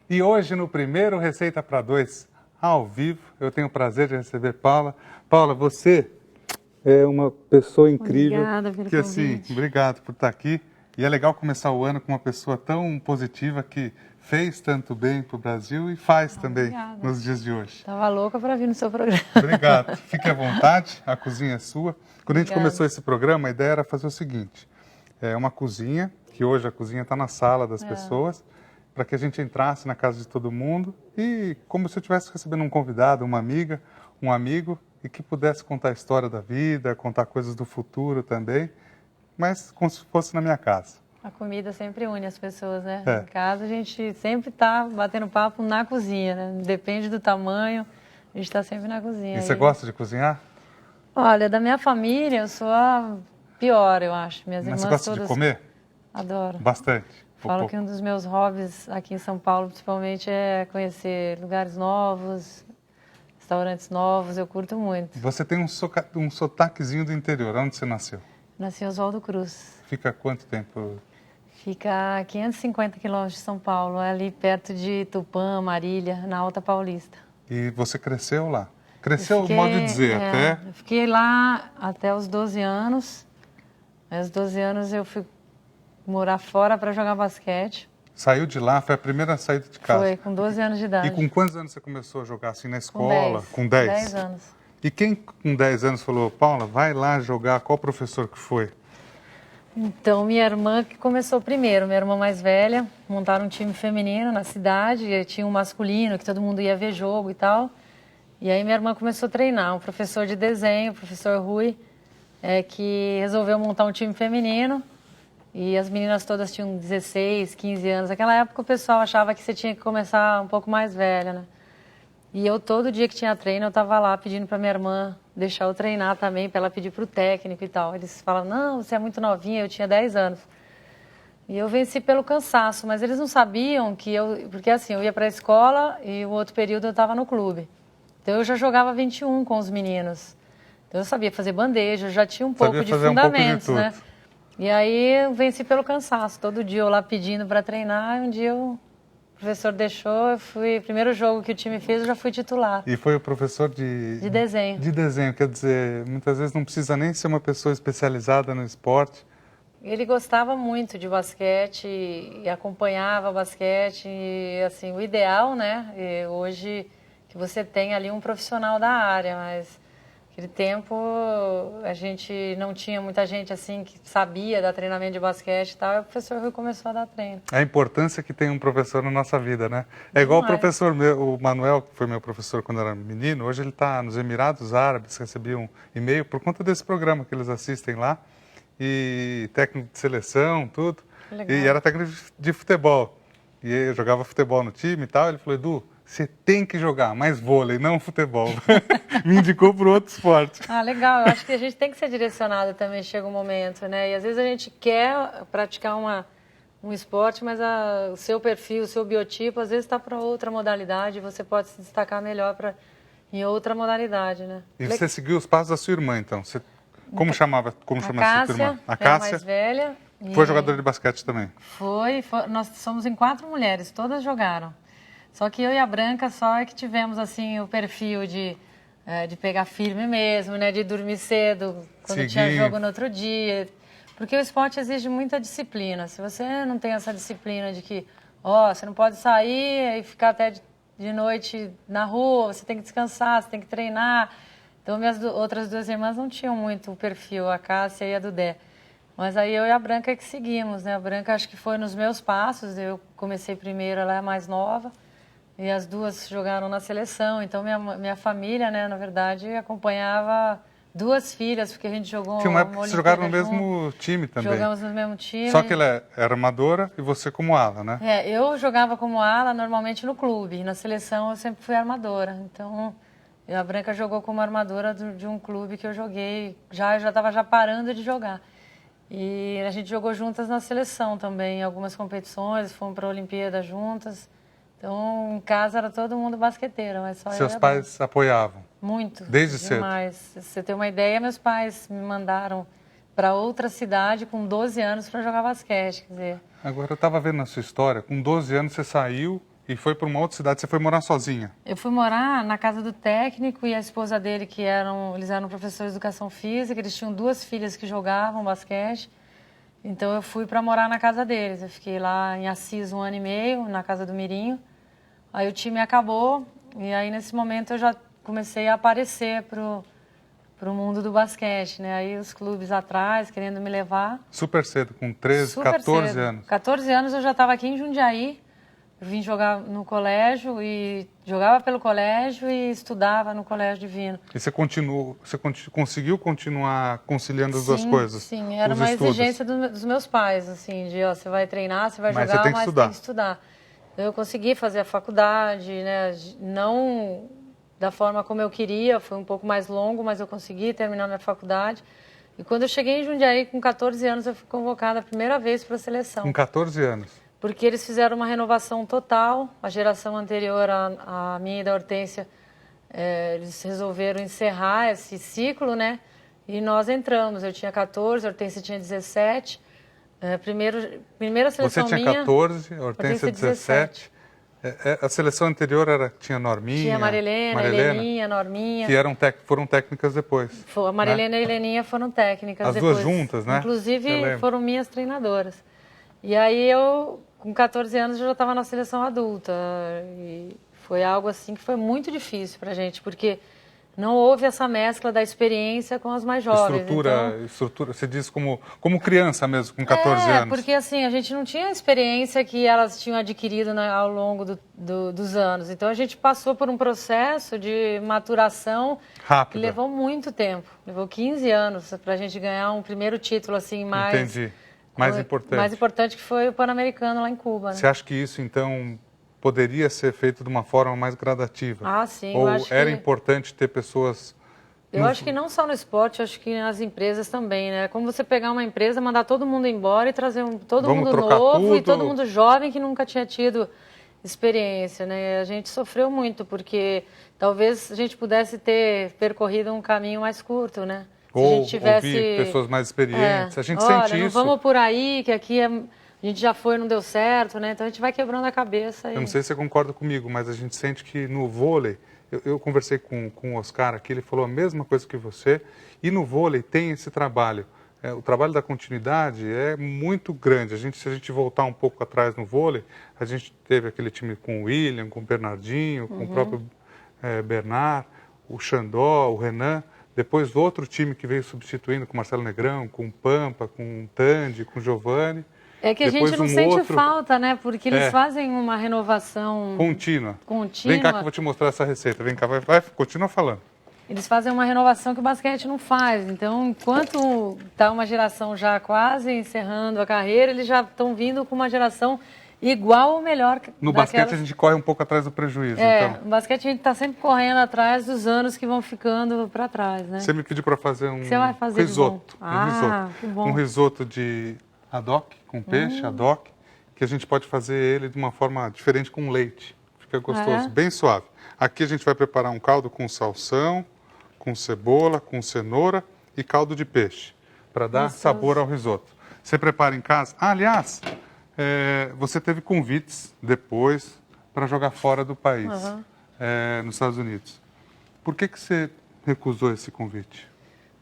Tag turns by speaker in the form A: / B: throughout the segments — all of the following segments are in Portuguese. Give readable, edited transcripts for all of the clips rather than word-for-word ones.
A: E hoje, no primeiro Receita para Dois, ao vivo, eu tenho o prazer de receber Paula. Paula, você é uma pessoa incrível.
B: Obrigada pelo
A: que assim,
B: convite.
A: obrigado por estar aqui. E é legal começar o ano com uma pessoa tão positiva que fez tanto bem para o Brasil e faz também
B: Obrigada.
A: nos dias de hoje.
B: Tava louca para vir no seu programa.
A: Obrigado. Fique à vontade, a cozinha é sua. Quando a gente
B: Obrigada.
A: começou esse programa, a ideia era fazer o seguinte. É uma cozinha, que hoje a cozinha está na sala das pessoas, para que a gente entrasse na casa de todo mundo e como se eu estivesse recebendo um convidado, uma amiga, um amigo, e que pudesse contar a história da vida, contar coisas do futuro também, mas como se fosse na minha casa.
B: A comida sempre une as pessoas, né?
A: É.
B: Em casa a gente sempre tá batendo papo na cozinha, né? Depende do tamanho, a gente está sempre na cozinha.
A: E você gosta de cozinhar?
B: Olha, da minha família eu sou a pior, eu acho. Minhas
A: Mas
B: irmãs
A: você gosta
B: todas...
A: de comer?
B: Adoro.
A: Bastante.
B: Falo que um dos meus hobbies aqui em São Paulo, principalmente, é conhecer lugares novos, restaurantes novos, eu curto muito.
A: Você tem um sotaquezinho do interior. Onde você nasceu?
B: Nasci em Oswaldo Cruz.
A: Fica quanto tempo?
B: Fica a 550 quilômetros de São Paulo, é ali perto de Tupã, Marília, na Alta Paulista.
A: E você cresceu lá? Cresceu, modo de dizer, até...
B: Eu fiquei lá até os 12 anos. Aos 12 anos eu fui morar fora para jogar basquete.
A: Saiu de lá, foi a primeira saída de casa?
B: Foi, com 12 anos de idade.
A: E com quantos anos você começou a jogar assim na escola? Com 10.
B: 10 anos.
A: E quem com 10 anos falou, Paula, vai lá jogar? Qual professor que foi?
B: Então, minha irmã que começou primeiro, minha irmã mais velha, montaram um time feminino na cidade, e tinha um masculino, que todo mundo ia ver jogo e tal. E aí minha irmã começou a treinar, um professor de desenho, o professor Rui, que resolveu montar um time feminino. E as meninas todas tinham 16, 15 anos. Naquela época o pessoal achava que você tinha que começar um pouco mais velha, né? E eu, todo dia que tinha treino, eu estava lá pedindo para minha irmã deixar eu treinar também, para ela pedir para o técnico e tal. Eles falavam, não, você é muito novinha, eu tinha 10 anos. E eu venci pelo cansaço, mas eles não sabiam que eu... Porque assim, eu ia para a escola e o outro período eu estava no clube. Então eu já jogava 21 com os meninos. Então eu sabia fazer bandeja, eu já tinha um pouco de fundamentos, né? E aí eu venci pelo cansaço. Todo dia eu lá pedindo para treinar, e um dia o professor deixou, eu fui... Primeiro jogo que o time fez, eu já fui titular.
A: E foi o professor de
B: desenho.
A: De desenho, quer dizer, muitas vezes não precisa nem ser uma pessoa especializada no esporte.
B: Ele gostava muito de basquete e acompanhava basquete. E, assim, o ideal, né, hoje que você tem ali um profissional da área, mas naquele tempo a gente não tinha muita gente assim que sabia dar treinamento de basquete e tal, e o professor Rui começou a dar treino.
A: A importância que tem um professor na nossa vida, né? É igual o professor meu, o Manuel, que foi meu professor quando eu era menino, hoje ele está nos Emirados Árabes, recebi um e-mail por conta desse programa que eles assistem lá, e técnico de seleção, tudo, e era técnico de futebol, e eu jogava futebol no time e tal, ele falou, Edu, você tem que jogar mais vôlei, não futebol. Me indicou para outro esporte.
B: Ah, legal. Eu acho que a gente tem que ser direcionado também, chega um momento, né? E às vezes a gente quer praticar um esporte, mas o seu perfil, o seu biotipo, às vezes está para outra modalidade, você pode se destacar melhor em outra modalidade, né?
A: E você seguiu os passos da sua irmã, então? Como chama a sua irmã?
B: A Cássia, mais velha.
A: Foi jogadora de basquete também?
B: Foi. Nós somos em 4 mulheres, todas jogaram. Só que eu e a Branca só é que tivemos assim o perfil de pegar firme mesmo, né? De dormir cedo, quando tinha jogo no outro dia. Porque o esporte exige muita disciplina. Se você não tem essa disciplina de que, você não pode sair e ficar até de noite na rua, você tem que descansar, você tem que treinar. Então, minhas outras 2 irmãs não tinham muito o perfil, a Cássia e a Dudé. Mas aí eu e a Branca é que seguimos, né? A Branca acho que foi nos meus passos, eu comecei primeiro, ela é a mais nova. E as duas jogaram na seleção, então minha família, né, na verdade, acompanhava 2 filhas, porque a gente jogou...
A: Tinha uma época que vocês jogaram no mesmo time também.
B: Jogamos no mesmo time.
A: Só que ela era armadora e você como ala, né?
B: Eu jogava como ala normalmente no clube, e na seleção eu sempre fui armadora. Então, a Branca jogou como armadora de um clube que eu joguei, eu já estava parando de jogar. E a gente jogou juntas na seleção também, em algumas competições, fomos para a Olimpíada juntas. Então, em casa era todo mundo basqueteiro, mas só
A: Seus pais apoiavam?
B: Muito.
A: Desde
B: demais.
A: cedo?
B: Se você ter uma ideia, meus pais me mandaram para outra cidade com 12 anos para jogar basquete, quer dizer...
A: Agora, eu estava vendo na sua história, com 12 anos você saiu E foi para uma outra cidade, você foi morar sozinha?
B: Eu fui morar na casa do técnico e a esposa dele, eles eram professores de educação física, eles tinham 2 filhas que jogavam basquete. Então eu fui para morar na casa deles. Eu fiquei lá em Assis 1 ano e meio, na casa do Mirinho. Aí o time acabou e aí nesse momento eu já comecei a aparecer pro mundo do basquete, né? Aí os clubes atrás querendo me levar.
A: Super cedo, com 13,
B: Super
A: 14
B: cedo.
A: anos.
B: 14 anos eu já estava aqui em Jundiaí. Eu vim jogar no colégio e jogava pelo colégio e estudava no Colégio Divino.
A: E você conseguiu continuar conciliando as duas coisas?
B: Sim, era
A: os
B: uma
A: estudos?
B: exigência dos meus pais, assim, de, ó, você vai treinar, você vai
A: Mas
B: jogar,
A: você tem que
B: mas
A: estudar.
B: tem que estudar. Então, eu consegui fazer a faculdade, né, não da forma como eu queria, foi um pouco mais longo, mas eu consegui terminar minha faculdade. E quando eu cheguei em Jundiaí, com 14 anos, eu fui convocada a primeira vez para a seleção.
A: Com 14 anos?
B: Porque eles fizeram uma renovação total, a geração anterior à minha e da Hortência, eles resolveram encerrar esse ciclo, né? E nós entramos, eu tinha 14, a Hortência tinha 17, primeira seleção
A: Você tinha
B: minha...
A: 14, a Hortência 17. A seleção anterior tinha Norminha,
B: Tinha Marilena, Heleninha, Norminha.
A: Que foram técnicas depois.
B: A Marilena e a Heleninha foram técnicas
A: As
B: depois.
A: duas juntas, né?
B: Inclusive, foram minhas treinadoras. E aí eu, com 14 anos, eu já estava na seleção adulta. E foi algo assim que foi muito difícil para a gente, porque não houve essa mescla da experiência com as mais jovens.
A: Estrutura, você diz como criança mesmo, com 14 anos.
B: Porque assim, a gente não tinha a experiência que elas tinham adquirido, né, ao longo dos anos. Então a gente passou por um processo de maturação
A: rápido,
B: que levou muito tempo. Levou 15 anos para a gente ganhar um primeiro título assim mais...
A: Entendi. Mais importante.
B: Mais importante, que foi o Pan-Americano lá em Cuba. Né?
A: Você acha que isso, então, poderia ser feito de uma forma mais gradativa?
B: Ah, sim.
A: Ou
B: eu acho
A: era
B: que...
A: importante ter pessoas...
B: Eu acho que não só no esporte, eu acho que nas empresas também, né? Como você pegar uma empresa, mandar todo mundo embora e trazer todo mundo novo e todo mundo jovem que nunca tinha tido experiência, né? A gente sofreu muito, porque talvez a gente pudesse ter percorrido um caminho mais curto, né? Se
A: Ou
B: a gente tivesse
A: ouvir pessoas mais experientes. A gente sente
B: não
A: isso.
B: Vamos por aí, que aqui a gente já foi, não deu certo, né? Então a gente vai quebrando a cabeça.
A: Eu não sei se você concorda comigo, mas a gente sente que no vôlei, eu conversei com o Oscar aqui, ele falou a mesma coisa que você, e no vôlei tem esse trabalho. O trabalho da continuidade é muito grande. Se a gente voltar um pouco atrás no vôlei, a gente teve aquele time com o William, com o Bernardinho, com o próprio Bernard, o Xandó, o Renan. Depois outro time que veio substituindo com o Marcelo Negrão, com o Pampa, com o Tandy, com o Giovani.
B: É que a gente não sente falta, né? Porque eles fazem uma renovação...
A: Contínua.
B: Contínua.
A: Vem cá que eu vou te mostrar essa receita. Vem cá, vai continua falando.
B: Eles fazem uma renovação que o basquete não faz. Então, enquanto está uma geração já quase encerrando a carreira, eles já estão vindo com uma geração igual ou melhor.
A: No basquete a gente corre um pouco atrás do prejuízo. Então.
B: No basquete a gente está sempre correndo atrás dos anos que vão ficando para trás, né?
A: Você me pediu para fazer um
B: risoto.
A: Que bom. Um risoto de haddock, com peixe, haddock, que a gente pode fazer ele de uma forma diferente com leite. Fica gostoso, bem suave. Aqui a gente vai preparar um caldo com salsão, com cebola, com cenoura e caldo de peixe, para dar sabor ao risoto. Você prepara em casa? Aliás, você teve convites depois para jogar fora do país, nos Estados Unidos. Por que você recusou esse convite?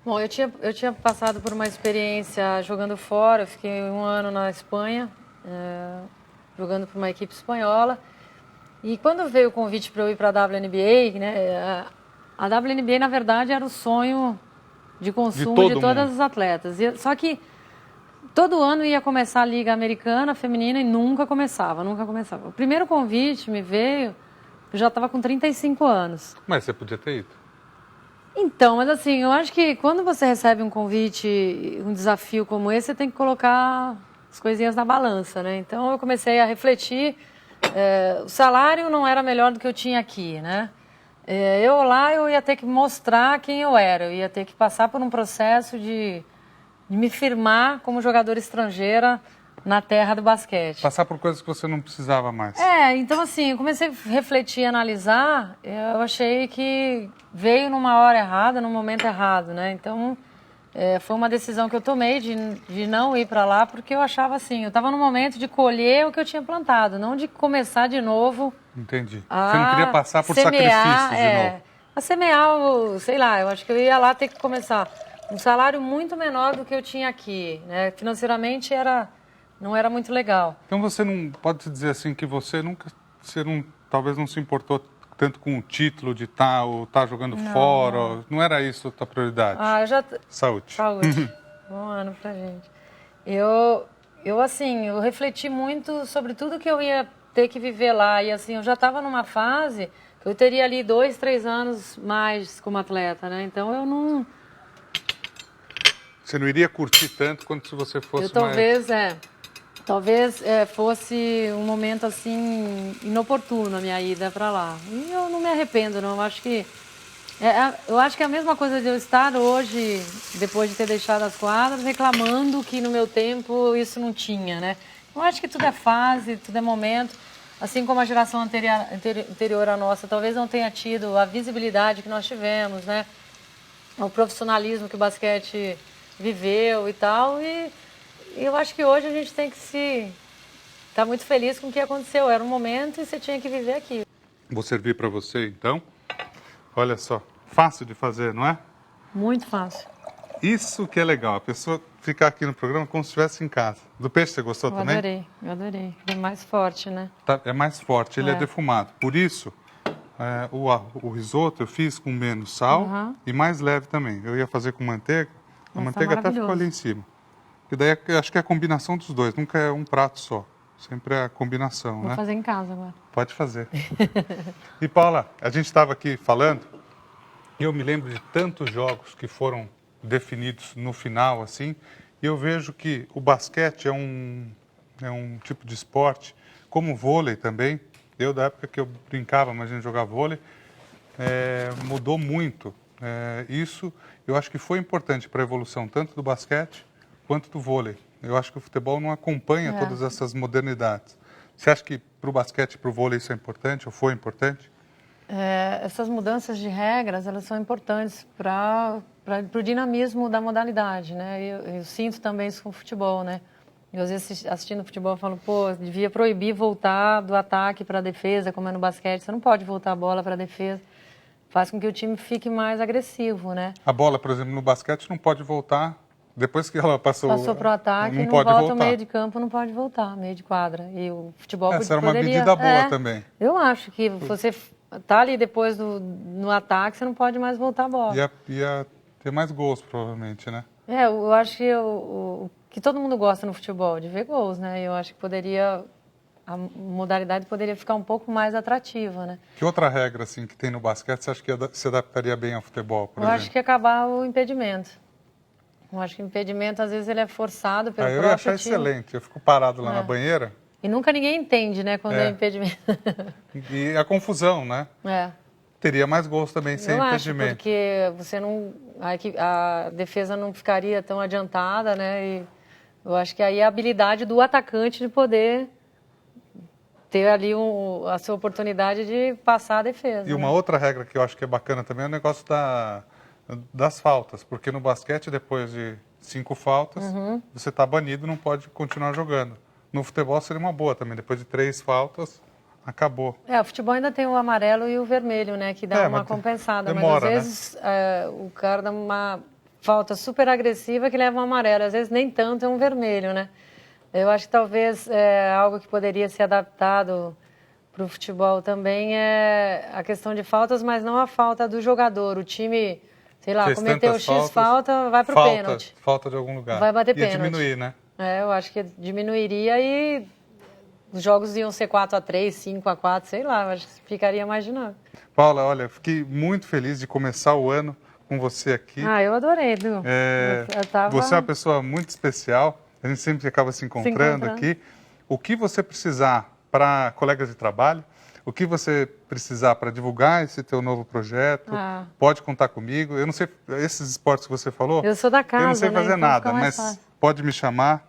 B: Bom, eu tinha passado por uma experiência jogando fora. Eu fiquei 1 ano na Espanha, jogando para uma equipe espanhola. E quando veio o convite para eu ir para a WNBA, né, a WNBA, na verdade, era o sonho de consumo de todas as atletas. Só que todo ano ia começar a Liga Americana Feminina e nunca começava. O primeiro convite me veio, eu já estava com 35 anos.
A: Mas você podia ter ido.
B: Então, mas assim, eu acho que quando você recebe um convite, um desafio como esse, você tem que colocar as coisinhas na balança, né? Então eu comecei a refletir, o salário não era melhor do que eu tinha aqui, né? Eu ia ter que mostrar quem eu era, eu ia ter que passar por um processo de me firmar como jogadora estrangeira na terra do basquete.
A: Passar por coisas que você não precisava mais.
B: Então assim, eu comecei a refletir e analisar, eu achei que veio numa hora errada, num momento errado, né? Então, foi uma decisão que eu tomei de não ir para lá, porque eu achava assim, eu estava no momento de colher o que eu tinha plantado, não de começar de novo.
A: Entendi. Você não queria passar por
B: semear,
A: sacrifícios de novo.
B: A semear, sei lá, eu acho que eu ia lá ter que começar. Um salário muito menor do que eu tinha aqui, né? Financeiramente não era muito legal.
A: Então você não pode dizer assim que você talvez não se importou tanto com o título de estar jogando fora, não era isso a tua prioridade?
B: Eu já...
A: Saúde.
B: Saúde. Bom ano pra gente. Assim, eu refleti muito sobre tudo que eu ia ter que viver lá. E assim, eu já estava numa fase que eu teria ali 2, 3 anos mais como atleta, né? Então eu não...
A: Você não iria curtir tanto quanto se você fosse
B: Talvez fosse um momento assim inoportuno a minha ida para lá. E eu não me arrependo, não. Eu acho que é a mesma coisa de eu estar hoje, depois de ter deixado as quadras, reclamando que no meu tempo isso não tinha, né? Eu acho que tudo é fase, tudo é momento. Assim como a geração anterior à nossa talvez não tenha tido a visibilidade que nós tivemos, né? O profissionalismo que o basquete viveu e tal. E eu acho que hoje a gente tem que estar muito feliz com o que aconteceu. Era um momento e você tinha que viver aquilo.
A: Vou servir para você, então. Olha só, fácil de fazer, não é?
B: Muito fácil.
A: Isso que é legal, a pessoa ficar aqui no programa como se estivesse em casa. Do peixe você gostou também?
B: Eu adorei. É mais forte, né?
A: É mais forte, ele é defumado. Por isso, o risoto eu fiz com menos sal e mais leve também. Eu ia fazer com manteiga, a manteiga até ficou ali em cima. E daí acho que é a combinação dos dois, nunca é um prato só. Sempre é a combinação, né?
B: Vou fazer em casa agora.
A: Pode fazer. E Paula, a gente estava aqui falando, e eu me lembro de tantos jogos que foram definidos no final, assim, e eu vejo que o basquete é um tipo de esporte, como o vôlei também. Eu, da época que eu brincava, mas a gente jogava vôlei, mudou muito. Isso eu acho que foi importante para a evolução tanto do basquete quanto do vôlei. Eu acho que o futebol não acompanha todas essas modernidades. Você acha que para o basquete e para o vôlei isso é importante ou foi importante?
B: Essas mudanças de regras, elas são importantes para o dinamismo da modalidade, né? Eu sinto também isso com o futebol, né? Eu, às vezes, assistindo futebol, eu falo, devia proibir voltar do ataque para a defesa, como é no basquete. Você não pode voltar a bola para a defesa. Faz com que o time fique mais agressivo, né?
A: A bola, por exemplo, no basquete não pode voltar depois que ela passou
B: para o ataque, não
A: pode
B: volta
A: voltar.
B: O meio de campo, não pode voltar, meio de quadra. E o futebol
A: Essa era uma medida boa também.
B: Eu acho que você tá ali depois no ataque, você não pode mais voltar a bola.
A: Ia ter mais gols, provavelmente, né?
B: Eu acho que o que todo mundo gosta no futebol, de ver gols, né? Eu acho que a modalidade poderia ficar um pouco mais atrativa, né?
A: Que outra regra, assim, que tem no basquete, você acha que se adaptaria bem ao futebol, por exemplo?
B: Eu acho que acabar o impedimento. Eu acho que o impedimento, às vezes, ele é forçado pelo próprio time.
A: Eu ia achar excelente. Eu fico parado lá na banheira.
B: E nunca ninguém entende, né, quando é impedimento.
A: E a confusão, né? Teria mais gols também sem impedimento.
B: Acho, porque você não... A defesa não ficaria tão adiantada, né? E eu acho que aí é a habilidade do atacante de poder ter ali a sua oportunidade de passar a defesa.
A: E uma outra regra que eu acho que é bacana também é o negócio das faltas, porque no basquete, depois de 5 faltas, você está banido, não pode continuar jogando. No futebol seria uma boa também, depois de 3 faltas, acabou.
B: O futebol ainda tem o amarelo e o vermelho, né, que dá uma compensada,
A: demora,
B: mas às vezes o cara dá uma falta super agressiva que leva um amarelo, às vezes nem tanto, é um vermelho, né. Eu acho que talvez algo que poderia ser adaptado para o futebol também é a questão de faltas, mas não a falta do jogador, o time... Sei lá, cometeu X falta, vai pro pênalti.
A: Falta de algum lugar.
B: Vai bater pênalti.
A: Ia diminuir, né?
B: Eu acho que diminuiria e os jogos iam ser 4-3, 5-4, sei lá, acho que ficaria mais dinâmico.
A: Paula, olha, fiquei muito feliz de começar o ano com você aqui.
B: Eu adorei, viu?
A: Você é uma pessoa muito especial, a gente sempre acaba se encontrando aqui. O que você precisar para colegas de trabalho, o que você precisar para divulgar esse teu novo projeto, pode contar comigo. Eu não sei, esses esportes que você falou...
B: Eu sou da casa,
A: eu não sei fazer
B: então
A: nada, mas pode me chamar,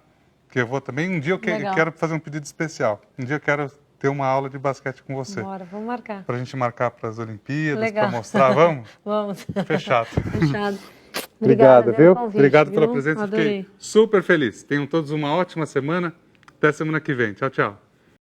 A: que eu vou também. Um dia eu quero fazer um pedido especial. Um dia eu quero ter uma aula de basquete com você.
B: Bora, vamos marcar.
A: Para a gente marcar para as Olimpíadas, para mostrar. Vamos?
B: Vamos.
A: Fechado.
B: Fechado. Obrigada,
A: viu?
B: Convite,
A: Obrigado pela
B: viu?
A: presença.
B: Adorei.
A: Fiquei super feliz. Tenham todos uma ótima semana. Até semana que vem. Tchau, tchau.